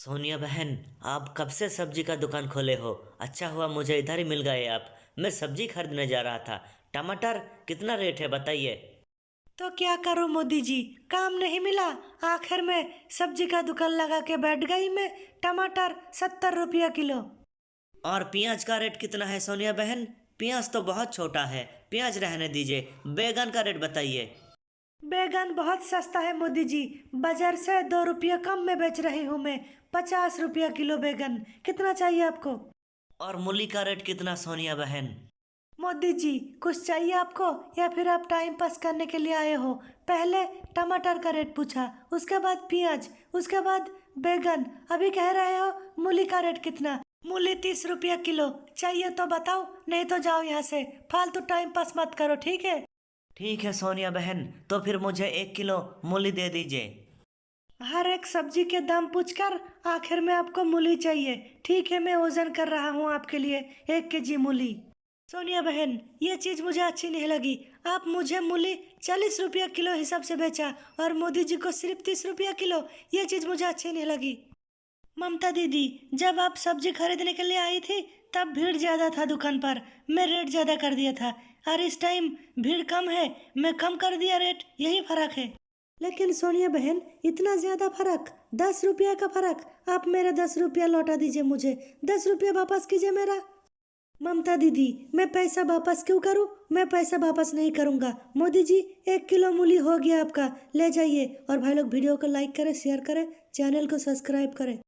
सोनिया बहन, आप कब से सब्जी का दुकान खोले हो? अच्छा हुआ मुझे इधर ही मिल गए आप। मैं सब्जी खरीदने जा रहा था। टमाटर कितना रेट है बताइए। तो क्या करूं मोदी जी, काम नहीं मिला। आखिर में सब्जी का दुकान लगा के बैठ गई मैं। टमाटर 70 रुपया किलो। और प्याज का रेट कितना है सोनिया बहन? प्याज तो बहुत छोटा है, प्याज रहने दीजिए। बैगन का रेट बताइए। बैगन बहुत सस्ता है मोदी जी। बाजार से 2 रुपया कम में बेच रही हूँ मैं। 50 रुपया किलो बैगन। कितना चाहिए आपको? और मूली का रेट कितना सोनिया बहन? मोदी जी, कुछ चाहिए आपको या फिर आप टाइम पास करने के लिए आए हो? पहले टमाटर का रेट पूछा, उसके बाद प्याज, उसके बाद बैगन। अभी कह रहे हो मूली का रेट कितना? मूली 30 रुपया किलो। चाहिए तो बताओ, नहीं तो जाओ यहाँ से। फालतू टाइम पास मत करो, ठीक है? ठीक है सोनिया बहन, तो फिर मुझे 1 किलो मूली दे दीजिए। हर एक सब्जी के दाम पूछकर आखिर में आपको मूली चाहिए। ठीक है, मैं वजन कर रहा हूँ आपके लिए। 1 केजी मूली। सोनिया बहन, ये चीज मुझे अच्छी नहीं लगी। आप मुझे मूली 40 रुपया किलो हिसाब से बेचा और मोदी जी को सिर्फ 30 रुपया किलो। ये चीज मुझे अच्छी नहीं लगी। ममता दीदी, जब आप सब्जी खरीदने के लिए आई थी तब भीड़ ज्यादा था दुकान पर। मैं रेट ज्यादा कर दिया था। और इस टाइम भीड़ कम है, मैं कम कर दिया रेट। यही फर्क है। लेकिन सोनिया बहन, इतना ज्यादा फर्क? 10 रुपया का फर्क। आप मेरे 10 रुपया लौटा दीजिए मुझे। 10 रुपया वापस कीजिए मेरा। ममता दीदी, मैं पैसा वापस क्यों करूं? मैं पैसा वापस नहीं करूंगा। मोदी जी, 1 किलो मूली हो गया आपका। ले जाइए। और भाई लोग वीडियो को लाइक करें, शेयर करें, चैनल को सब्सक्राइब करें।